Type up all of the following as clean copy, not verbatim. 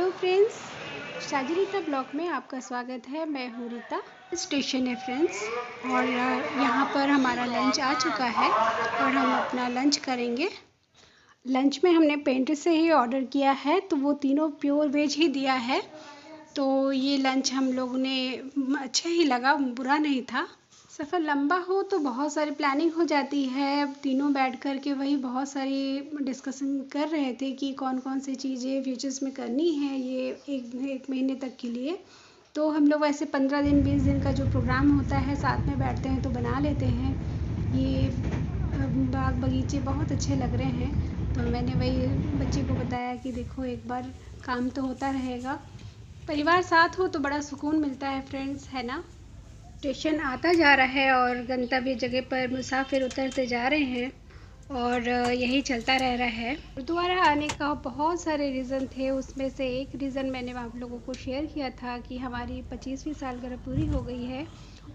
Hello friends, शाजिरीता blog में आपका स्वागत है। मैं हूँ रीता। स्टेशन है फ्रेंड्स, और यहाँ पर हमारा लंच आ चुका है और हम अपना लंच करेंगे। लंच में हमने पेंट्री से ही ऑर्डर किया है, तो वो तीनों प्योर वेज ही दिया है। तो ये लंच हम लोगों ने अच्छा ही लगा, बुरा नहीं था। सफ़र लंबा हो तो बहुत सारी प्लानिंग हो जाती है। तीनों बैठ कर के वही बहुत सारी डिस्कशन कर रहे थे कि कौन कौन सी चीज़ें फ्यूचर्स में करनी है ये एक महीने तक के लिए। तो हम लोग वैसे 15 दिन 20 दिन का जो प्रोग्राम होता है साथ में बैठते हैं तो बना लेते हैं। ये बाग बगीचे बहुत अच्छे लग रहे हैं, तो मैंने वही बच्चे को बताया कि देखो एक बार काम तो होता रहेगा। परिवार साथ हो तो बड़ा सुकून मिलता है फ्रेंड्स, है ना। स्टेशन आता जा रहा है और गंतव्य जगह पर मुसाफिर उतरते जा रहे हैं और यही चलता रह रहा है। गुरुद्वारा आने का बहुत सारे रीज़न थे, उसमें से एक रीज़न मैंने आप लोगों को शेयर किया था कि हमारी 25वीं सालगिरह पूरी हो गई है,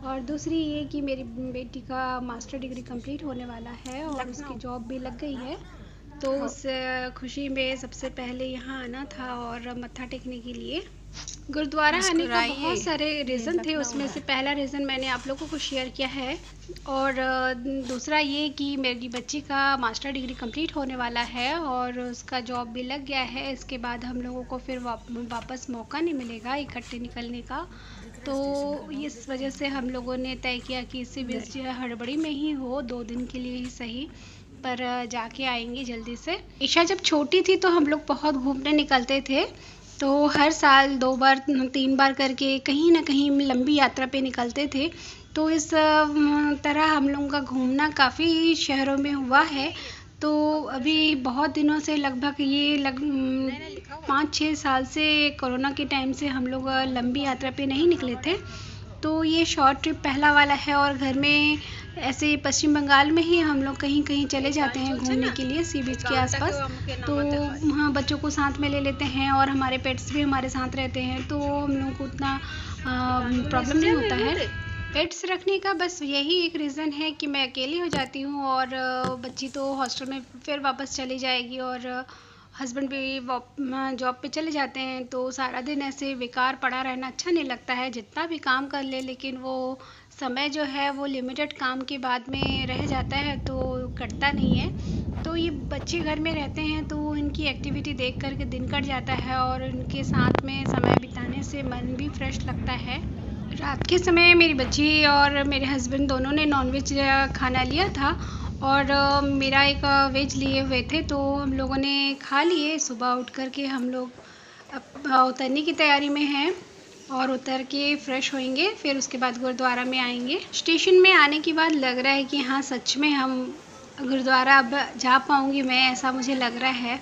और दूसरी ये कि मेरी बेटी का मास्टर डिग्री कंप्लीट होने वाला है और उसकी जॉब भी लग गई है। तो उस खुशी में सबसे पहले यहाँ आना था और मत्था टेकने के लिए। गुरुद्वारा आने का बहुत सारे रीज़न थे, उसमें से पहला रीज़न मैंने आप लोगों को शेयर किया है, और दूसरा ये कि मेरी बच्ची का मास्टर डिग्री कंप्लीट होने वाला है और उसका जॉब भी लग गया है। इसके बाद हम लोगों को फिर वापस मौका नहीं मिलेगा इकट्ठे निकलने का। तो इस वजह से हम लोगों ने तय किया कि इसी बीच हड़बड़ी में ही हो, 2 दिन के लिए ही सही, पर जाके आएंगे जल्दी से। ईशा जब छोटी थी तो हम लोग बहुत घूमने निकलते थे, तो हर साल 2 बार 3 बार करके कहीं ना कहीं लंबी यात्रा पे निकलते थे। तो इस तरह हम लोगों का घूमना काफ़ी शहरों में हुआ है। तो अभी बहुत दिनों से लगभग ये 5-6 साल से कोरोना के टाइम से हम लोग लंबी यात्रा पे नहीं निकले थे। तो ये शॉर्ट ट्रिप पहला वाला है, और घर में ऐसे पश्चिम बंगाल में ही हम लोग कहीं कहीं चले जाते हैं घूमने के लिए सी बीच के आसपास। तो वहाँ बच्चों को साथ में ले लेते हैं और हमारे पेट्स भी हमारे साथ रहते हैं, तो हम लोगों को उतना प्रॉब्लम नहीं होता है पेट्स रखने का। बस यही एक रीज़न है कि मैं अकेली हो जाती हूँ और बच्ची तो हॉस्टल में फिर वापस चली जाएगी और हस्बैंड भी जॉब पे चले जाते हैं। तो सारा दिन ऐसे बेकार पड़ा रहना अच्छा नहीं लगता है, जितना भी काम कर ले लेकिन वो समय जो है वो लिमिटेड काम के बाद में रह जाता है, तो कटता नहीं है। तो ये बच्चे घर में रहते हैं तो इनकी एक्टिविटी देख कर के दिन कट जाता है और इनके साथ में समय बिताने से मन भी फ्रेश लगता है। रात के समय मेरी बच्ची और मेरे हस्बैंड दोनों ने नॉनवेज खाना लिया था और मेरा एक वेज लिए हुए थे, तो हम लोगों ने खा लिए। सुबह उठ कर के हम लोग उतरने की तैयारी में हैं और उतर के फ्रेश होएंगे, फिर उसके बाद गुरुद्वारा में आएंगे। स्टेशन में आने के बाद लग रहा है कि हाँ सच में हम गुरुद्वारा अब जा पाऊँगी मैं, ऐसा मुझे लग रहा है।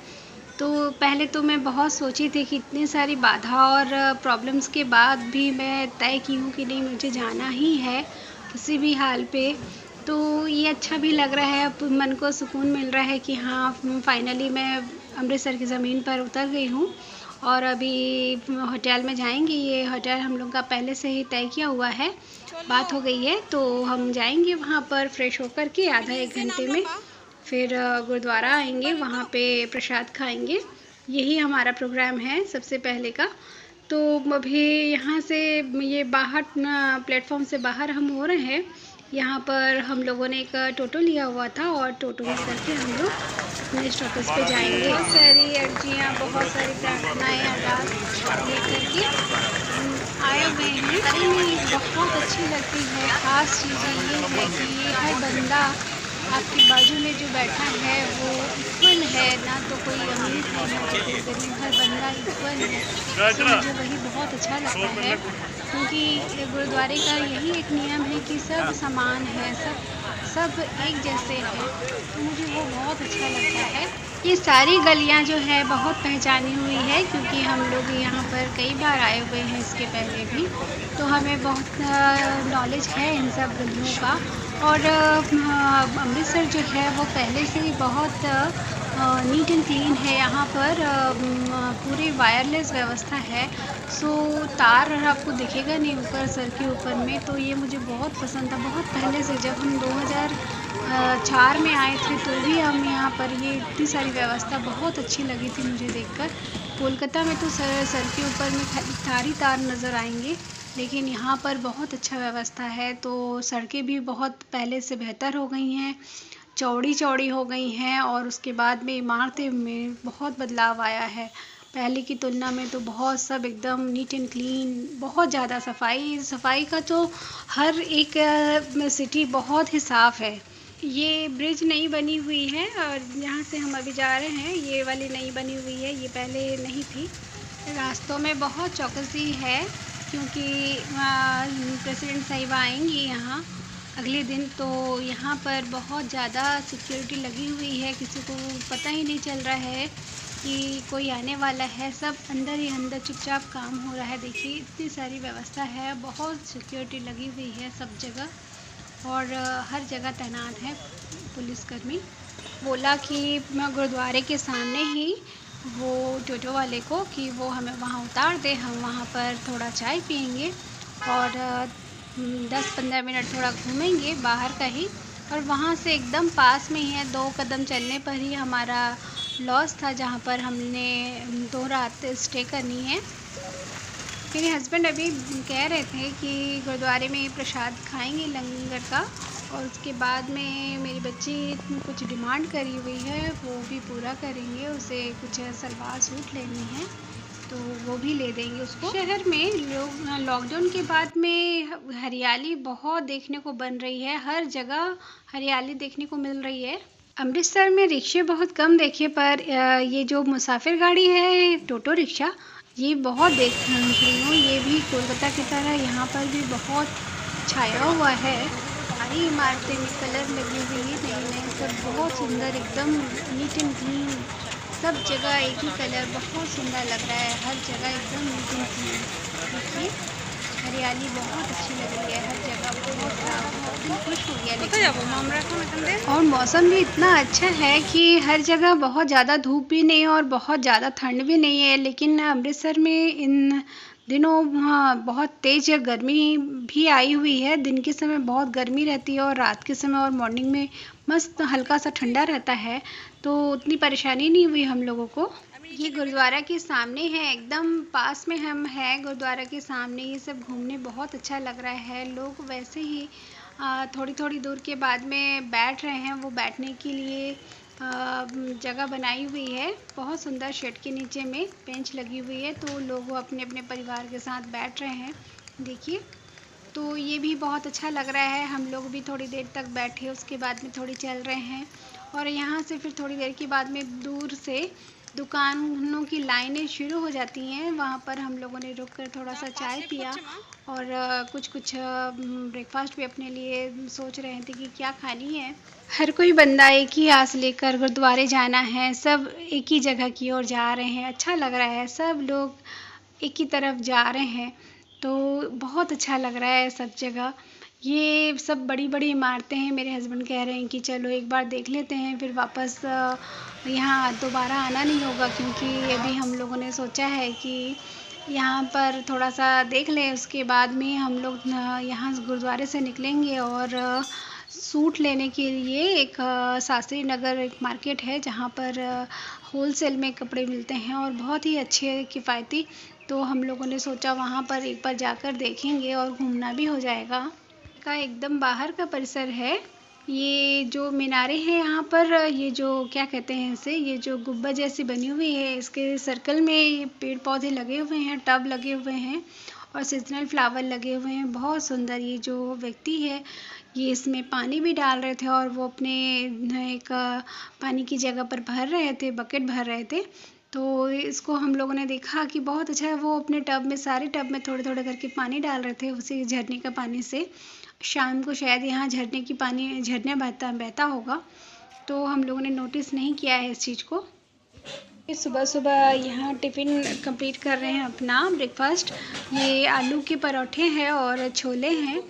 तो पहले तो मैं बहुत सोची थी कि इतनी सारी बाधा और प्रॉब्लम्स के बाद भी मैं तय की हूँ कि नहीं मुझे जाना ही है किसी भी हाल पे। तो ये अच्छा भी लग रहा है, अब मन को सुकून मिल रहा है कि हाँ फाइनली मैं अमृतसर की ज़मीन पर उतर गई हूँ और अभी होटल में जाएंगे। ये होटल हम लोग का पहले से ही तय किया हुआ है, बात हो गई है, तो हम जाएंगे वहाँ पर फ्रेश होकर के आधा 1 घंटे में, फिर गुरुद्वारा आएंगे, वहाँ पे प्रसाद खाएंगे। यही हमारा प्रोग्राम है सबसे पहले का। तो अभी यहाँ से ये बाहर प्लेटफॉर्म से बाहर हम हो रहे हैं। यहाँ पर हम लोगों ने एक टोटो लिया हुआ था और टोटो में करके हम लोग अपने स्टॉपेज पे जाएंगे। बहुत सारी अर्जियाँ, बहुत सारी प्रार्थनाएँ अरदास लेकर के आए हुए हैं। अरे नहीं, बहुत अच्छी लगती है। ख़ास चीज़ ये है कि ये हर बंदा आपके बाजू में जो बैठा है वो इक्वल है, ना तो कोई अमीर है ना तो कोई गरीब, हर बंदा इक्वल है। तो मुझे वही बहुत अच्छा लगता है, क्योंकि गुरुद्वारे का यही एक नियम है कि सब समान है, सब एक जैसे हैं, तो मुझे वो बहुत अच्छा लगता है। ये सारी गलियां जो है बहुत पहचानी हुई है, क्योंकि हम लोग यहाँ पर कई बार आए हुए हैं इसके पहले भी, तो हमें बहुत नॉलेज है इन सब गलियों का। और अमृतसर जो है वो पहले से ही बहुत नीट एंड क्लीन है। यहाँ पर पूरी वायरलेस व्यवस्था है, सो तार आपको दिखेगा नहीं ऊपर सर के ऊपर में। तो ये मुझे बहुत पसंद था, बहुत पहले से, जब हम 4 में आए थे तो भी हम यहाँ पर ये इतनी सारी व्यवस्था बहुत अच्छी लगी थी मुझे देखकर। कोलकाता में तो सर के ऊपर में खाली तार ही तार नज़र आएंगे, लेकिन यहाँ पर बहुत अच्छा व्यवस्था है। तो सड़कें भी बहुत पहले से बेहतर हो गई हैं, चौड़ी चौड़ी हो गई हैं, और उसके बाद में इमारतें में बहुत बदलाव आया है पहले की तुलना में। तो बहुत सब एकदम नीट एंड क्लीन, बहुत ज़्यादा सफाई का तो हर एक सिटी बहुत ही साफ़ है। ये ब्रिज नई बनी हुई है और यहाँ से हम अभी जा रहे हैं, ये वाली नई बनी हुई है, ये पहले नहीं थी। रास्तों में बहुत चौकसी है क्योंकि प्रेसिडेंट साहिबा आएंगी यहाँ अगले दिन, तो यहाँ पर बहुत ज़्यादा सिक्योरिटी लगी हुई है। किसी को पता ही नहीं चल रहा है कि कोई आने वाला है, सब अंदर ही अंदर चुपचाप काम हो रहा है। देखिए इतनी सारी व्यवस्था है, बहुत सिक्योरिटी लगी हुई है सब जगह, और हर जगह तैनात है पुलिसकर्मी। बोला कि गुरुद्वारे के सामने ही वो टोटो वाले को कि वो हमें वहाँ उतार दे, हम वहाँ पर थोड़ा चाय पियेंगे और 10-15 मिनट थोड़ा घूमेंगे बाहर का ही, और वहाँ से एकदम पास में ही है, 2 कदम चलने पर ही हमारा लॉज था जहाँ पर हमने 2 रात स्टे करनी है। मेरे हस्बैंड अभी कह रहे थे कि गुरुद्वारे में प्रसाद खाएंगे लंगर का, और उसके बाद में मेरी बच्ची कुछ डिमांड करी हुई है, वो भी पूरा करेंगे। उसे कुछ सलवार सूट लेनी है तो वो भी ले देंगे उसको। शहर में लोग लॉकडाउन के बाद में हरियाली बहुत देखने को बन रही है, हर जगह हरियाली देखने को मिल रही है। अमृतसर में रिक्शे बहुत कम देखे, पर ये जो मुसाफिर गाड़ी है टोटो रिक्शा, ये बहुत देख रही हूँ। ये भी कोलकाता की तरह यहाँ पर भी बहुत छाया हुआ है, सारी इमारतें में कलर लगी हुई है नए नए, सब बहुत सुंदर, एकदम नीट एंड क्लीन, सब जगह एक ही कलर, बहुत सुंदर लग रहा है, हर जगह एकदम नीट एंड क्लीन। देखिए हरियाली बहुत अच्छी लग रही है, हर जगह बहुत साफ, दिल खुश हो गया। और मौसम भी इतना अच्छा है कि हर जगह बहुत ज़्यादा धूप भी नहीं और बहुत ज़्यादा ठंड भी नहीं है। लेकिन अमृतसर में इन दिनों बहुत तेज़ गर्मी भी आई हुई है, दिन के समय बहुत गर्मी रहती है और रात के समय और मॉर्निंग में मस्त हल्का सा ठंडा रहता है, तो उतनी परेशानी नहीं हुई हम लोगों को। ये गुरुद्वारा के सामने है, एकदम पास में हम हैं गुरुद्वारा के सामने। ये सब घूमने बहुत अच्छा लग रहा है, लोग वैसे ही थोड़ी थोड़ी दूर के बाद में बैठ रहे हैं, वो बैठने के लिए जगह बनाई हुई है बहुत सुंदर, शेड के नीचे में बेंच लगी हुई है, तो लोग वो अपने अपने परिवार के साथ बैठ रहे हैं। देखिए तो ये भी बहुत अच्छा लग रहा है, हम लोग भी थोड़ी देर तक बैठे, उसके बाद में थोड़ी चल रहे हैं, और यहाँ से फिर थोड़ी देर के बाद में दूर से दुकानों की लाइनें शुरू हो जाती हैं। वहाँ पर हम लोगों ने रुक कर थोड़ा सा चाय पिया और कुछ ब्रेकफास्ट भी अपने लिए सोच रहे थे कि क्या खानी है। हर कोई बंदा एक ही आस लेकर गुरुद्वारे जाना है, सब एक ही जगह की ओर जा रहे हैं, अच्छा लग रहा है, सब लोग एक ही तरफ जा रहे हैं, तो बहुत अच्छा लग रहा है सब जगह। ये सब बड़ी बड़ी इमारतें हैं, मेरे हस्बैंड कह रहे हैं कि चलो एक बार देख लेते हैं, फिर वापस यहाँ दोबारा आना नहीं होगा, क्योंकि अभी हम लोगों ने सोचा है कि यहाँ पर थोड़ा सा देख लें, उसके बाद में हम लोग यहाँ गुरुद्वारे से निकलेंगे और सूट लेने के लिए एक शास्त्री नगर एक मार्केट है जहाँ पर होलसेल में कपड़े मिलते हैं और बहुत ही अच्छे किफ़ायती, तो हम लोगों ने सोचा वहाँ पर एक बार जाकर देखेंगे और घूमना भी हो जाएगा। का एकदम बाहर का परिसर है, ये जो मीनारे हैं यहाँ पर, ये जो क्या कहते हैं इसे, ये जो गुब्बा जैसी बनी हुई है, इसके सर्कल में ये पेड़ पौधे लगे हुए हैं, टब लगे हुए हैं और सीजनल फ्लावर लगे हुए हैं, बहुत सुंदर। ये जो व्यक्ति है ये इसमें पानी भी डाल रहे थे और वो अपने एक पानी की जगह पर भर रहे थे, बकेट भर रहे थे, तो इसको हम लोगों ने देखा कि बहुत अच्छा है। वो अपने टब में, सारे टब में थोड़े थोड़े करके पानी डाल रहे थे, उसी झरने का पानी से। शाम को शायद यहाँ झरने बहता होगा, तो हम लोगों ने नोटिस नहीं किया है इस चीज़ को। सुबह सुबह यहाँ टिफ़िन कंप्लीट कर रहे हैं अपना ब्रेकफास्ट। ये आलू के परोठे हैं और छोले हैं,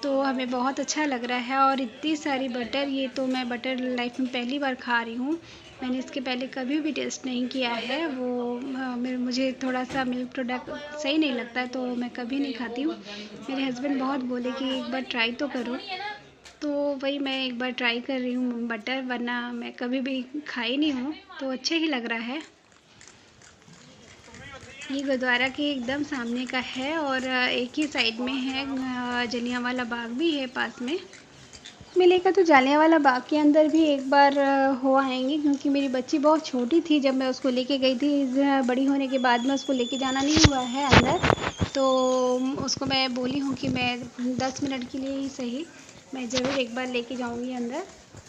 तो हमें बहुत अच्छा लग रहा है। और इतनी सारी बटर, ये तो मैं बटर लाइफ में पहली बार खा रही हूँ, मैंने इसके पहले कभी भी टेस्ट नहीं किया है। मुझे थोड़ा सा मिल्क प्रोडक्ट सही नहीं लगता है, तो मैं कभी नहीं खाती हूँ। मेरे हस्बैंड बहुत बोले कि एक बार ट्राई तो करो। तो वही मैं एक बार ट्राई कर रही हूँ बटर, वरना मैं कभी भी खाई नहीं हूँ, तो अच्छा ही लग रहा है। ये गुरुद्वारा के एकदम सामने का है और एक ही साइड में है, जलियांवाला बाग भी है पास में। मिलेगा तो जलियांवाला बाग के अंदर भी एक बार हो आएंगे, क्योंकि मेरी बच्ची बहुत छोटी थी जब मैं उसको लेके गई थी। बड़ी होने के बाद में उसको लेके जाना नहीं हुआ है अंदर, तो उसको मैं बोली हूँ कि मैं 10 मिनट के लिए ही सही, मैं ज़रूर एक बार लेके जाऊँगी अंदर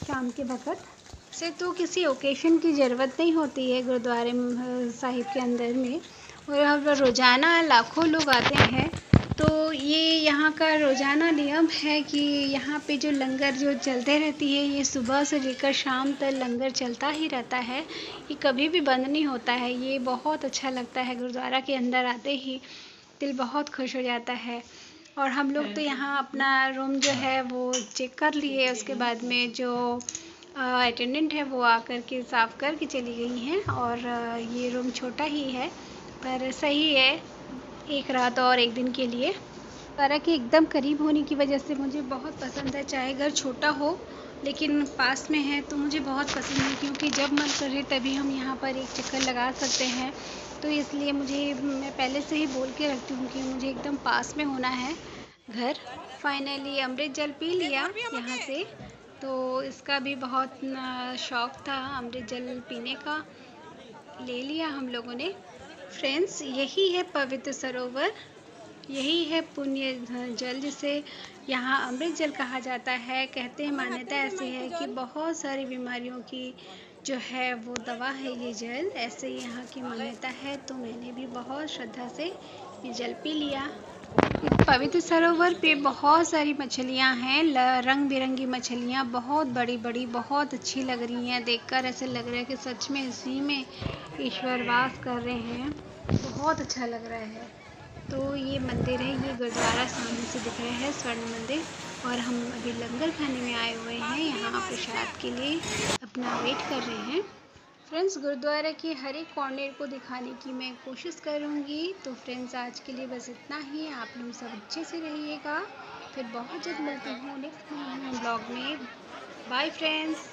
शाम के वक़्त। से तो किसी ओकेशन की ज़रूरत नहीं होती है गुरुद्वारे साहिब के अंदर में, और अब रोज़ाना लाखों लोग आते हैं। तो ये यहाँ का रोज़ाना नियम है कि यहाँ पे जो लंगर जो चलते रहती है, ये सुबह से लेकर शाम तक लंगर चलता ही रहता है, ये कभी भी बंद नहीं होता है। ये बहुत अच्छा लगता है, गुरुद्वारा के अंदर आते ही दिल बहुत खुश हो जाता है। और हम लोग तो यहाँ अपना रूम जो है वो चेक कर लिए, उसके बाद में जो अटेंडेंट है वो आकर के साफ़ करके चली गई हैं। और ये रूम छोटा ही है पर सही है, एक रात और एक दिन के लिए। गुरुद्वारा के एकदम करीब होने की वजह से मुझे बहुत पसंद है, चाहे घर छोटा हो लेकिन पास में है तो मुझे बहुत पसंद है, क्योंकि जब मन करे तभी हम यहाँ पर एक चक्कर लगा सकते हैं। तो इसलिए मैं पहले से ही बोल के रखती हूँ कि मुझे एकदम पास में होना है घर। फाइनली अमृत जल पी लिया यहाँ से, तो इसका भी बहुत शौक़ था अमृत जल पीने का, ले लिया हम लोगों ने। फ्रेंड्स, यही है पवित्र सरोवर, यही है पुण्य जल, जिसे यहाँ अमृत जल कहा जाता है। कहते हैं, मान्यता ऐसी है कि बहुत सारी बीमारियों की जो है वो दवा है ये जल, ऐसे यहाँ की मान्यता है। तो मैंने भी बहुत श्रद्धा से ये जल पी लिया। इस पवित्र सरोवर पे बहुत सारी मछलियाँ हैं, रंग बिरंगी मछलियाँ, बहुत बड़ी बड़ी, बहुत अच्छी लग रही हैं। देखकर ऐसे लग रहा है कि सच में इसी में ईश्वर वास कर रहे हैं, बहुत अच्छा लग रहा है। तो ये मंदिर है, ये गुरुद्वारा सामने से दिख रहा है, स्वर्ण मंदिर। और हम अभी लंगर खाने में आए हुए हैं, यहाँ प्रसाद के लिए अपना वेट कर रहे हैं। फ्रेंड्स, गुरुद्वारा के हर एक कॉर्नर को दिखाने की मैं कोशिश करूँगी। तो फ्रेंड्स, आज के लिए बस इतना ही। आप लोग सब अच्छे से रहिएगा, फिर बहुत जल्द मिलती हूँ नेक्स्ट ब्लॉग में। Bye friends.